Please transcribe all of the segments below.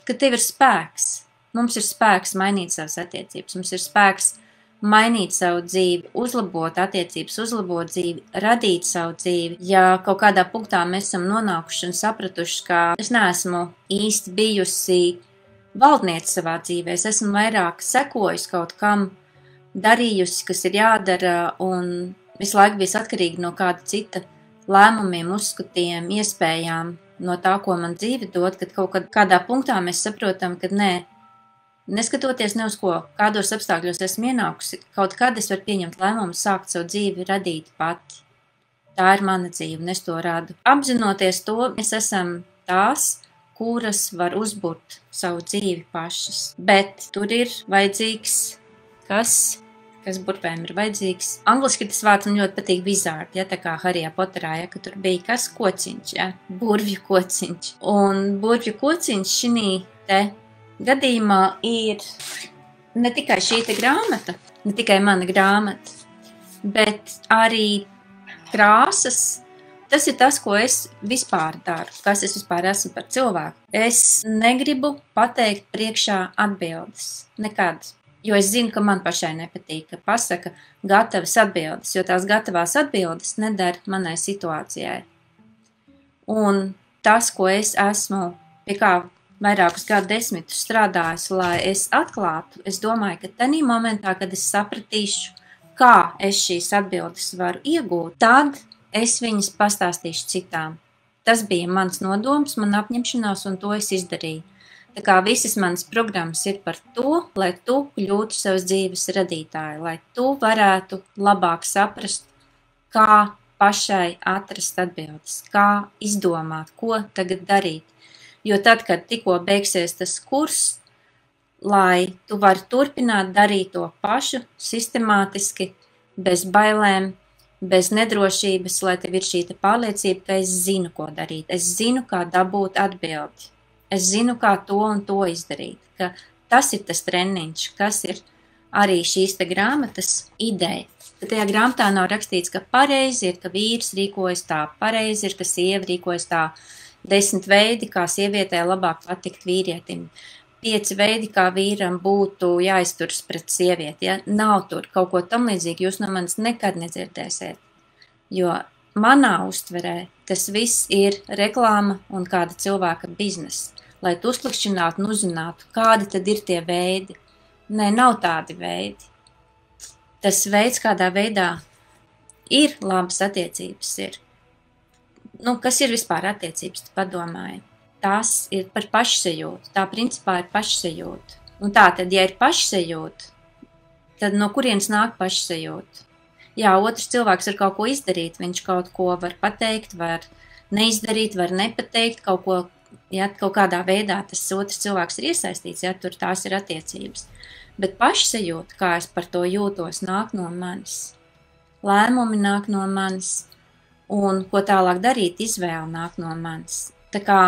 ka tev ir spēks. Mums ir spēks mainīt savas attiecības, mums ir spēks mainīt savu dzīvi, uzlabot attiecības, uzlabot dzīvi, radīt savu dzīvi. Ja kaut kādā punktā mēs esam nonākuši un sapratuši, ka es neesmu īsti bijusi valdniece savā dzīvē, es esmu vairāk sekojusi kaut kam, darījusi, kas ir jādara, un visu laiku bijis atkarīgi no kāda cita lēmumiem, uzskatiem, iespējām, no tā, ko man dzīve dod, kad kaut kādā punktā mēs saprotam, ka nē, neskatoties ne uz ko, kādos apstākļos esmu ienākusi, kaut kad es varu pieņemt lēmumu, sākt savu dzīvi, radīt pati. Tā ir mana dzīve, un es to radu. Apzinoties to, mēs esam tās, kuras var uzburt savu dzīvi pašas. Bet tur ir vajadzīgs, kas burpēm ir vajadzīgs. Angliski tas vārds man ļoti patīk wizard, ja, tā kā Harijā Poterā, ja, ka tur bija kas kociņš, ja, burvju kociņš. Un burvju kociņš šinī te gadījumā ir ne tikai šī te grāmata, ne tikai mana grāmata, bet arī krāsas. Tas ir tas, ko es vispār daru, kas es vispār esmu par cilvēku. Es negribu pateikt priekšā atbildes. Nekad. Jo es zinu, ka man pašai nepatīk, ka pasaka gatavas atbildes, jo tās gatavās atbildes nedara manai situācijai. Un tas, ko es esmu, pie kā vairākus gadu desmitus strādājusi, lai es atklātu, es domāju, ka tanī momentā, kad es sapratīšu, kā es šīs atbildes varu iegūt, tad es viņas pastāstīšu citām. Tas bija mans nodoms, man apņemšanās, un to es izdarīju. Tā kā visas manas programmas ir par to, lai tu kļūtu savas dzīves radītāji, lai tu varētu labāk saprast, kā pašai atrast atbildes, kā izdomāt, ko tagad darīt. Jo tad, kad tikko beigsies tas kurs, lai tu vari turpināt darīt to pašu sistemātiski, bez bailēm, bez nedrošības, lai tev ir šī pārliecība, ka es zinu, ko darīt. Es zinu, kā dabūt atbildi. Es zinu, kā to un to izdarīt. Ka tas ir tas treniņš, kas ir arī šīs te grāmatas ideja. Ka tajā grāmatā nav rakstīts, ka pareizi ir, ka vīrs rīkojas tā, pareizi ir, ka sieva rīkojas tā, 10 veidi, kā sievietē labāk patikt vīrietim, 5 veidi, kā vīram būtu jāizturas pret sievieti. Ja? Nav tur kaut ko tam līdzīgi, jūs no manis nekad nedzirdēsiet. Jo manā uztverē tas viss ir reklāma un kāda cilvēka biznesa, lai tu uzklikšķinātu un uzzinātu, kādi tad ir tie veidi. Nē, nav tādi veidi. Tas veids, kādā veidā ir labas attiecības, ir. Kas ir vispār attiecības, tu padomāji? Tās ir par pašsajūtu. Tā principā ir pašsajūta. Un tā tad, ja ir pašsajūta, tad no kurienes nāk pašsajūta? Jā, otrs cilvēks var kaut ko izdarīt, viņš kaut ko var pateikt, var neizdarīt, var nepateikt, kaut ko, ja kaut kādā veidā tas otrs cilvēks ir iesaistīts, ja tur tās ir attiecības. Bet pašsajūta, kā es par to jūtos, nāk no manis. Lēmumi nāk no manis, un ko tālāk darīt, izvēle nāk no manis. Tā kā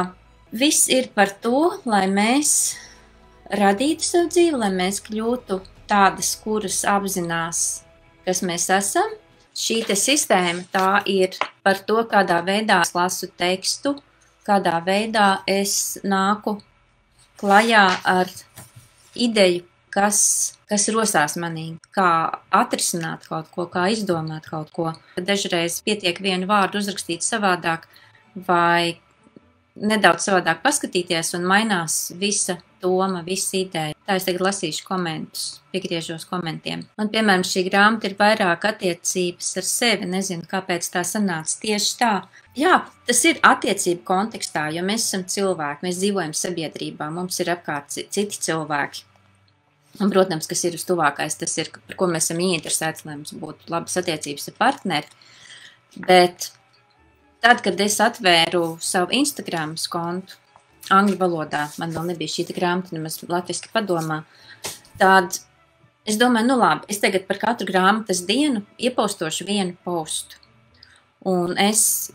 viss ir par to, lai mēs radītu savu dzīvi, lai mēs kļūtu tādas, kuras apzinās, kas mēs esam. Šī te sistēma tā ir par to, kādā veidā es lasu tekstu, kādā veidā es nāku klajā ar ideju, kas rosās manī, kā atrisināt kaut ko, kā izdomāt kaut ko. Dažreiz pietiek vienu vārdu uzrakstīt savādāk vai nedaudz savādāk paskatīties un mainās visa doma, visa ideja. Tā es tagad lasīšu komentus, piegriežos komentiem. Man, piemēram, šī grāmata ir vairāk attiecības ar sevi, nezinu, kāpēc tā sanāca tieši tā. Jā, tas ir attiecību kontekstā, jo mēs esam cilvēki, mēs dzīvojam sabiedrībā, mums ir apkārt citi cilvēki. Un, protams, kas ir uz tuvākais, tas ir, par ko mēs esam ieinteresēti, lai mums būtu labas attiecības ar partneri. Bet tad, kad es atvēru savu Instagram kontu, angļu valodā, man vēl nebija šī grāmata, nemaz latviski padomā, tad es domāju, labi, es tagad par katru grāmatas dienu iepostošu vienu postu. Un es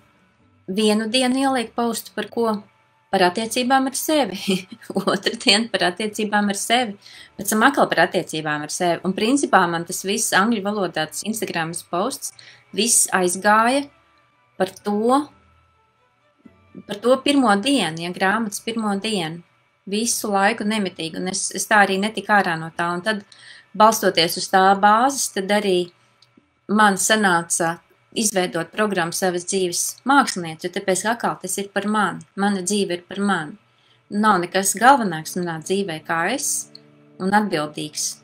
vienu dienu ielieku postu par ko? Par attiecībām ar sevi, otru dienu par attiecībām ar sevi, pēc tam atkal par attiecībām ar sevi. Un principā man tas viss angļu valodā, tas Instagramas posts, viss aizgāja par to pirmo dienu, ja grāmatas pirmo dienu. visu laiku nemitīgi, un es tā arī netiku ārā no tā, un tad, balstoties uz tā bāzes, tad arī man sanāca izveidot programmu savas dzīves mākslinieci, jo tāpēc atkal tas ir par mani, mana dzīve ir par mani. Nav nekas galvenāks manā dzīvē kā es un atbildīgs.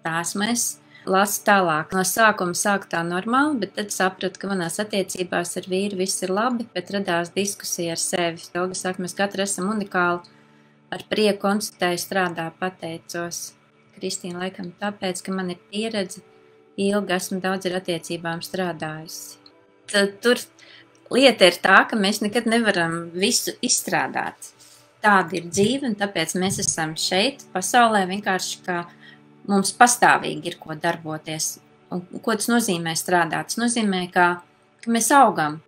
Tā esmu es. Lasu tālāk. No sākuma sāku tā normāli, bet tad sapratu, ka manās attiecībās ar vīru viss ir labi, bet radās diskusija ar sevi. Ilga saka, mēs katru esam unikāli, ar prieku konstatēju, strādāju, pateicos. Kristīna, laikam tāpēc, ka man ir pieredze, ilgi esmu daudz ar attiecībām strādājusi. Tad tur lieta ir tā, ka mēs nekad nevaram visu izstrādāt. Tāda ir dzīve, un tāpēc mēs esam šeit, pasaulē, vienkārši, ka mums pastāvīgi ir ko darboties. Un ko tas nozīmē strādāt? Tas nozīmē, ka mēs augam.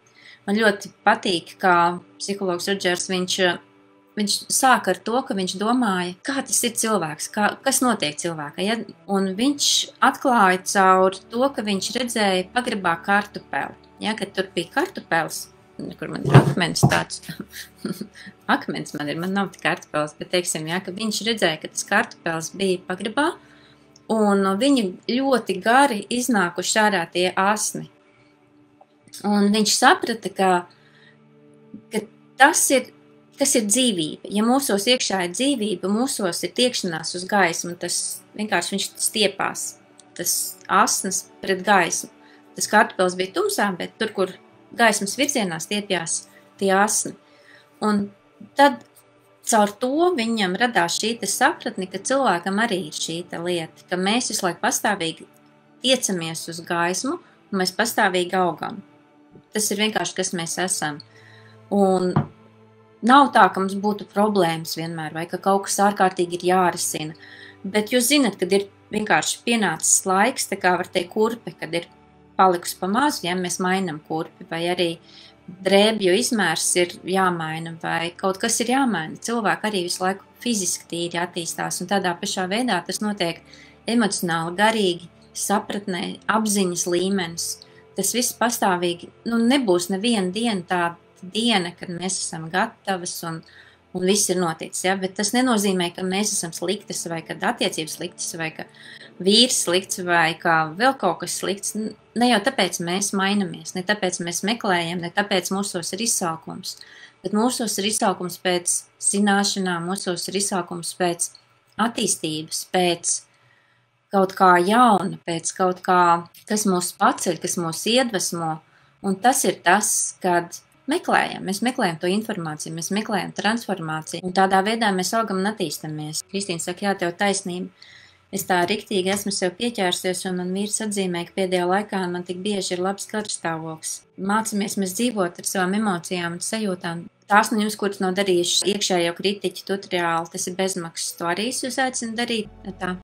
Man ļoti patīk, kā psihologs Rodžers, viņš sāk ar to, ka viņš domāja, kā tas ir cilvēks, kas notiek cilvēkā. Ja? Un viņš atklāja caur to, ka viņš redzēja pagrabā kartupeli. Ja? Kad tur bija kartupelis, kur man ir akmens tāds, akmens man nav tik kartupelis, bet teiksim, ja, ka viņš redzēja, ka tas kartupelis bija pagrabā, un viņi ļoti gari iznākuši ārā tie asni. Un viņš saprata, ka tas ir dzīvība. Ja mūsos iekšā ir dzīvība, mūsos ir tiekšanās uz gaismu, tas vienkārši viņš stiepās, tas asnas pret gaismu. Tas kartupelis bija tumsā, bet tur, kur gaismas virzienā stiepjās tie asni. Un tad caur to viņam radās šī sapratne, ka cilvēkam arī ir šī lieta, ka mēs visu laiku pastāvīgi tiecamies uz gaismu, un mēs pastāvīgi augam. Tas ir vienkārši, kas mēs esam. Un nav tā, ka mums būtu problēmas vienmēr, vai ka kaut kas ārkārtīgi ir jārisina. Bet jūs zinat, kad ir vienkārši pienācis laiks, tā kā var teikt kurpe, kad ir palikusi pa mazu, ja mēs mainam kurpi, vai arī drēbju izmērs ir jāmaina, vai kaut kas ir jāmaina. Cilvēki arī visu laiku fiziski tīri attīstās, un tādā pašā veidā tas notiek emocionāli, garīgi, sapratnē, apziņas līmenis. Tas viss pastāvīgi, nebūs neviena diena tāda diena, kad mēs esam gatavas un viss ir noticis, ja? Bet tas nenozīmē, ka mēs esam sliktas, vai ka attiecības sliktas, vai ka vīrs slikts, vai ka vēl kaut kas slikts. Ne jau tāpēc mēs mainamies, ne tāpēc mēs meklējam, ne tāpēc mūsos ir izsaukums, bet mūsos ir izsaukums pēc zināšanām, mūsos ir izsaukums pēc attīstības, pēc kaut kā jauna, pēc kaut kā, kas mūs paceļ, kas mūs iedvesmo, un tas ir tas, kad mēs meklējam to informāciju, mēs meklējam transformāciju, un tādā veidā mēs augam un attīstamies. Kristīna saka, jā, tev taisnība. Es tā riktīgi esmu sev pieķērsies, un man vīrs atzīmē, ka pēdējā laikā man tik bieži ir labs garastāvoklis. Mācamies mēs dzīvot ar savām emocijām un sajūtām. Tās no jums, kuras nav darījušas iekšējo kritiķu tutoriālu, tas ir bezmaksas. To arī jūs aicināt darīt tā.